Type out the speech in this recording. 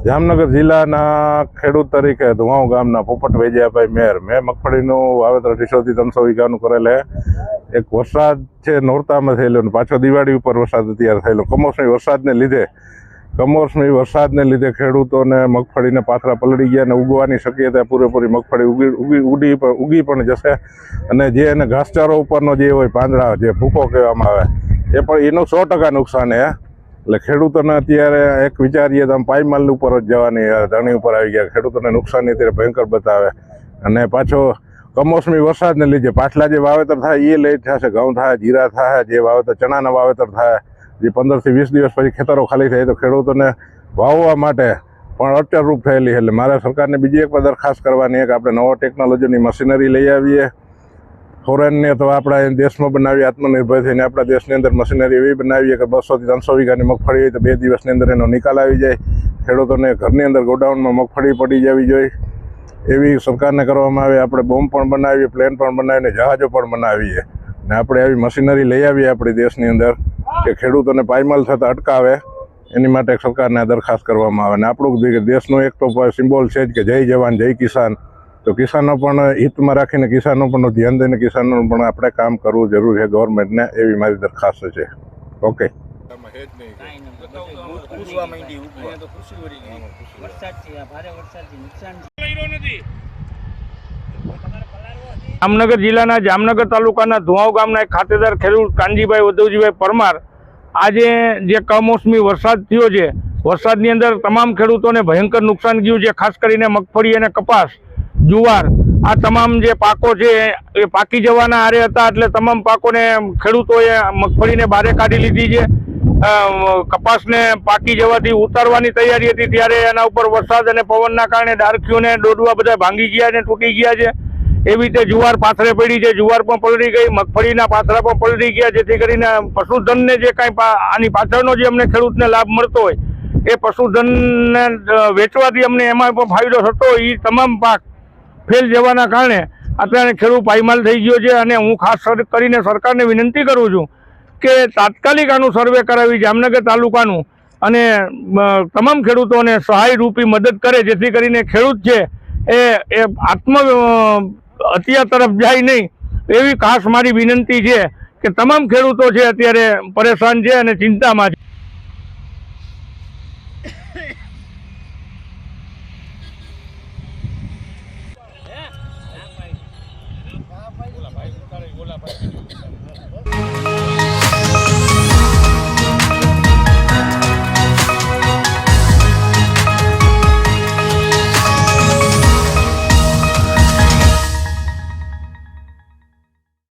જામનગર જિલ્લાના ખેડૂત તરીકે ધુવાઉ ગામના પોપટ વૈજયાભાઈ મેર મેં મગફળીનું વાવેતર 200-300 વીઘાનું કરેલે. એક વરસાદ છે નોરતામાં થયેલો ને પાછો દિવાળી ઉપર વરસાદ અત્યારે થયેલો. કમોસમી વરસાદને લીધે ખેડૂતોને મગફળીને પાથરા પલળી ગયા અને ઉગવાની શક્યતા પૂરેપૂરી મગફળી ઉગી પણ જશે. અને જે એને ઘાસચારો ઉપરનો જે હોય પાંદડા જે ભૂકો કહેવામાં આવે એ પણ એનું 100% નુકસાન છે. એટલે ખેડૂતોને અત્યારે એક વિચારીએ તો આમ પાયમાલ ઉપર જ જવાની ધરણી ઉપર આવી ગયા. ખેડૂતોને નુકસાનની અત્યારે ભયંકર બતાવે. અને પાછો કમોસમી વરસાદને લીધે પાછલા જે વાવેતર થાય એ લેટ થશે. ઘઉં થાય, જીરા થાય, જે વાવેતર ચણાના વાવેતર થાય જે 15 થી 20 દિવસ પછી ખેતરો ખાલી થાય તો ખેડૂતોને વાવવા માટે પણ અડચણરૂપ થયેલી. એટલે મારે સરકારને બીજી એક દરખાસ્ત કરવાની કે આપણે નવો ટેકનોલોજીની મશીનરી લઈ આવીએ, ફોરેનને તો આપણા દેશમાં બનાવીએ, આત્મનિર્ભર થઈને આપણા દેશની અંદર મશીનરી એવી બનાવીએ કે 200 થી 300 વીઘાની મગફળી હોય તો 2 દિવસની અંદર એનો નિકાલ આવી જાય. ખેડૂતોને ઘરની અંદર ગોડાઉનમાં મગફળી પડી જવી જોઈએ એવી સરકારને કરવામાં આવે. આપણે બોમ્બ પણ બનાવીએ, પ્લેન પણ બનાવીને જહાજો પણ બનાવીએ ને આપણે આવી મશીનરી લઈ આવીએ આપણી દેશની અંદર કે ખેડૂતોને પાયમાલ થતા અટકાવે. એની માટે સરકારને દરખાસ્ત કરવામાં આવે. ને આપણું દેશનો એક તો સિમ્બોલ છે જ કે જય જવાન જય કિસાન. તો કિસાનો પણ હિતમાં રાખીને કિસાનો પણ ધ્યાન દઈને કિસાનોનું પણ આપણે કામ કરવું જરૂરી છે ગવર્મેન્ટને, એવી મારી દરખાસ્ત છે. ઓકે. જામનગર જિલ્લાના જામનગર તાલુકાના ધુવાઉ ગામના એક ખાતેદાર ખેડૂત કાનજીભાઈ ઉદ્ધવજીભાઈ પરમાર આજે જે કમોસમી વરસાદ થયો છે, વરસાદની અંદર તમામ ખેડૂતોને ભયંકર નુકસાન ગયું છે. ખાસ કરીને મગફળી અને કપાસ, જુવાર આ તમામ જે પાકો છે એ પાકી જવાના આરે હતા. એટલે તમામ પાકોને ખેડૂતોએ મગફળીને બહાર કાઢી લીધી છે. કપાસને પાકી જવાથી ઉતારવાની તૈયારી હતી ત્યારે એના ઉપર વરસાદ અને પવનના કારણે ડાળખીઓને ડોડવા બધા ભાંગી ગયા અને તૂટી ગયા છે. એવી રીતે જુવાર પાથરે પડી છે, જુવાર પણ પલળી ગઈ, મગફળીના પાથરા પણ પલળી ગયા. જેથી કરીને પશુધનને જે કાંઈ આની પાછળનો જે અમને ખેડૂતને લાભ મળતો હોય એ પશુધનને વેચવાથી અમને એમાં પણ ફાયદો થતો હોય એ તમામ પાક ફેલ જવાના કારણે અત્યારે ખેડૂત પાયમાલ થઈ ગયો છે. અને હું ખાસ કરીને સરકારને વિનંતી કરું છું કે તાત્કાલિક આનું સર્વે કરાવી જામનગર તાલુકાનું અને તમામ ખેડૂતોને સહાયરૂપી મદદ કરે, જેથી કરીને ખેડૂત છે એ હત્યા તરફ જાય નહીં. એવી ખાસ મારી વિનંતી છે કે તમામ ખેડૂતો છે અત્યારે પરેશાન છે અને ચિંતામાં છે.